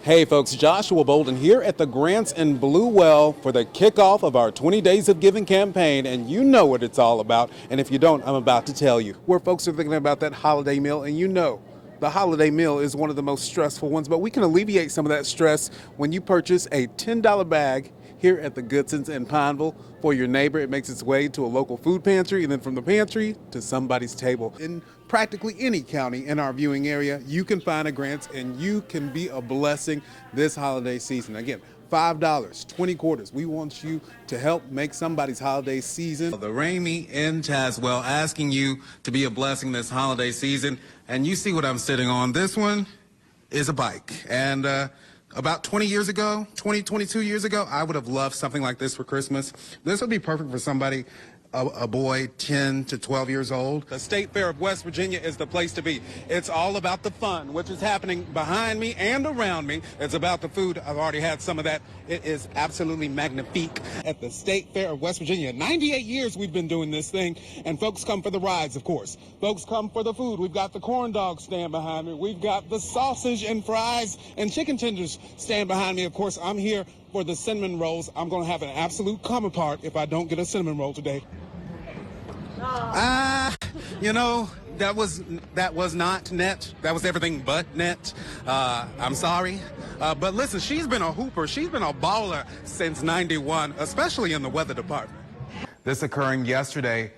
Hey folks, Joshua Bolden here at the Grants in Blue Well for the kickoff of our 20 Days of Giving campaign, and you know what it's all about, and if you don't, I'm about to tell you. Where folks are thinking about that holiday meal, and you know the holiday meal is one of the most stressful ones, but we can alleviate some of that stress when you purchase a $10 bag here at the Goodsons in Pineville for your neighbor. It makes its way to a local food pantry, and then from the pantry to somebody's table. In practically any county in our viewing area, you can find a Grants, and you can be a blessing this holiday season. Again, $5, 20 quarters. We want you to help make somebody's holiday season. The Ramey in Tazewell asking you to be a blessing this holiday season. And you see what I'm sitting on. This one is a bike. And about 22 years ago, I would have loved something like this for Christmas. This would be perfect for somebody, a boy 10 to 12 years old. The State Fair of West Virginia is the place to be. It's all about the fun, which is happening behind me and around me. It's about the food. I've already had some of that. It is absolutely magnifique at the State Fair of West Virginia. 98 years we've been doing this thing, and folks come for the rides, of course. Folks come for the food. We've got the corn dog stand behind me. We've got the sausage and fries and chicken tenders stand behind me. Of course, I'm here for the cinnamon rolls. I'm going to have an absolute come apart if I don't get a cinnamon roll today. You know, that was not net. That was everything but net. I'm sorry. But listen, she's been a hooper. She's been a baller since '91, especially in the weather department. This occurring yesterday.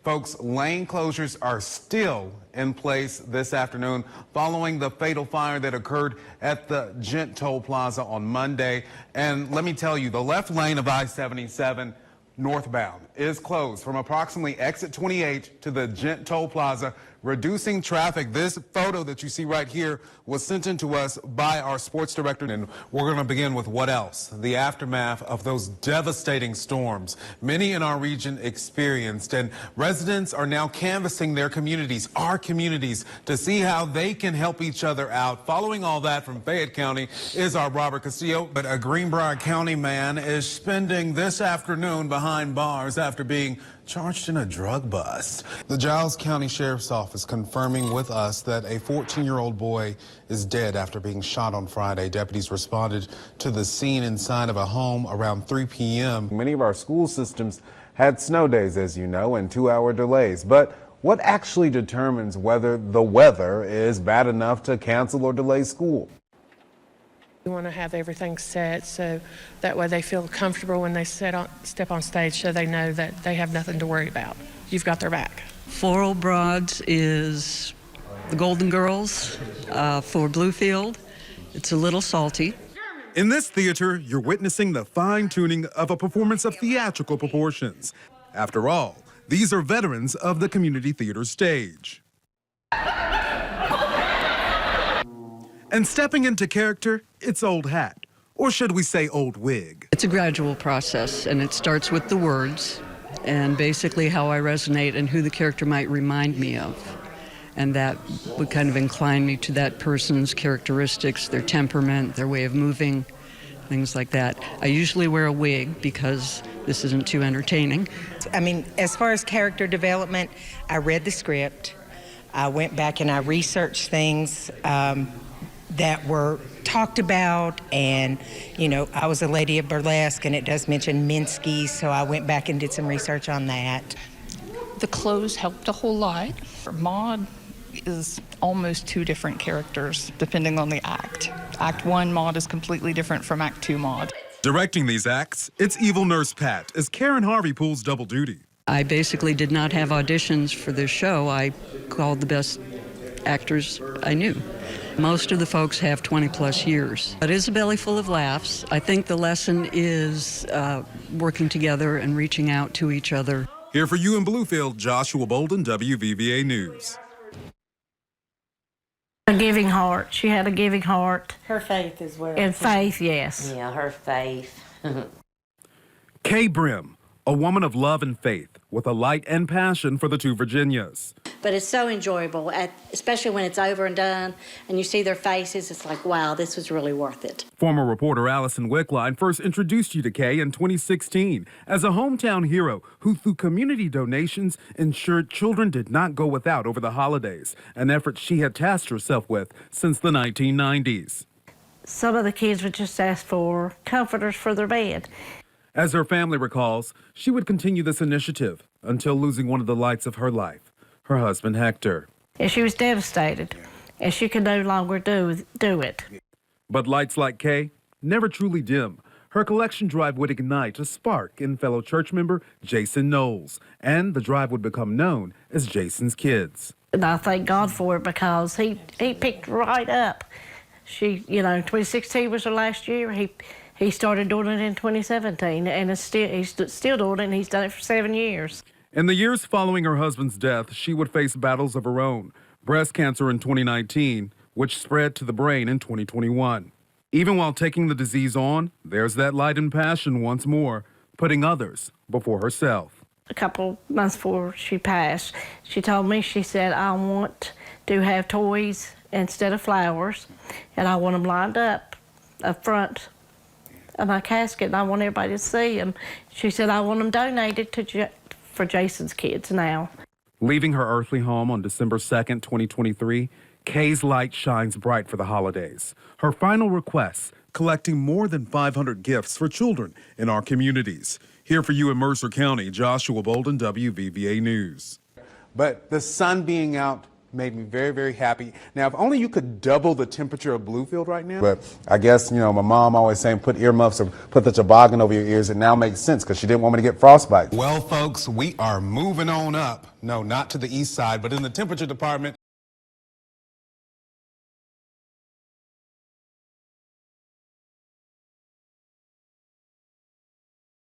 Folks, lane closures are still in place this afternoon following the fatal fire that occurred at the Gent Toll Plaza on Monday. And let me tell you, the left lane of I-77 northbound is closed from approximately exit 28 to the Gent Toll Plaza, reducing traffic. This photo that you see right here was sent in to us by our sports director, and we're going to begin with what else? The aftermath of those devastating storms many in our region experienced, and residents are now canvassing their communities, our communities, to see how they can help each other out. Following all that from Fayette County is our Robert Castillo, but a Greenbrier County man is spending this afternoon behind bars after being charged in a drug bust. The Giles County Sheriff's Office confirming with us that a 14-year-old boy is dead after being shot on Friday. Deputies responded to the scene inside of a home around 3 p.m. Many of our school systems had snow days, as you know, and 2-hour delays. But what actually determines whether the weather is bad enough to cancel or delay school? We want to have everything set so that way they feel comfortable when they step on stage, so they know that they have nothing to worry about. You've got their back. Floral Broads is the Golden Girls for Bluefield. It's a little salty. In this theater, you're witnessing the fine-tuning of a performance of theatrical proportions. After all, these are veterans of the community theater stage. And stepping into character, it's old hat. Or should we say old wig? It's a gradual process, and it starts with the words and basically how I resonate and who the character might remind me of. And that would kind of incline me to that person's characteristics, their temperament, their way of moving, things like that. I usually wear a wig because this isn't too entertaining. I mean, as far as character development, I read the script. I went back and I researched things that were talked about, and you know, I was a lady of burlesque, and it does mention Minsky, so I went back and did some research on that. The clothes helped a whole lot. Maud is almost two different characters depending on the act. Act 1 Maud is completely different from Act 2 Maud. Directing these acts, it's Evil Nurse Pat as Karen Harvey pulls double duty. I basically did not have auditions for this show. I called the best actors I knew. Most of the folks have 20-plus years. It is a belly full of laughs. I think the lesson is working together and reaching out to each other. Here for you in Bluefield, Joshua Bolden, WVVA News. A giving heart. She had a giving heart. Her faith as well. And faith, yes. Yeah, her faith. Kay Brim, a woman of love and faith with a light and passion for the two Virginias. But it's so enjoyable, especially when it's over and done and you see their faces. It's like, wow, this was really worth it. Former reporter Allison Wickline first introduced you to Kay in 2016 as a hometown hero who, through community donations, ensured children did not go without over the holidays, an effort she had tasked herself with since the 1990s. Some of the kids would just ask for comforters for their bed. As her family recalls, she would continue this initiative until losing one of the lights of her life, her husband Hector. And she was devastated, and she could no longer do it. But lights like Kay never truly dim. Her collection drive would ignite a spark in fellow church member Jason Knowles, and the drive would become known as Jason's Kids. And I thank God for it because he picked right up. 2016 was the last year. He started doing it in 2017, and he's still doing it, and he's done it for 7 years. In the years following her husband's death, she would face battles of her own. Breast cancer in 2019, which spread to the brain in 2021. Even while taking the disease on, there's that light and passion once more, putting others before herself. A couple months before she passed, she told me, she said, I want to have toys instead of flowers, and I want them lined up front of my casket, and I want everybody to see them. She said, I want them donated for Jason's Kids now. Leaving her earthly home on December 2nd, 2023, Kay's light shines bright for the holidays. Her final request, collecting more than 500 gifts for children in our communities. Here for you in Mercer County, Joshua Bolden, WVVA News. But the sun being out made me very, very happy. Now, if only you could double the temperature of Bluefield right now. But I guess, my mom always saying put earmuffs or put the toboggan over your ears. It now makes sense because she didn't want me to get frostbite. Well, folks, we are moving on up. No, not to the east side, but in the temperature department.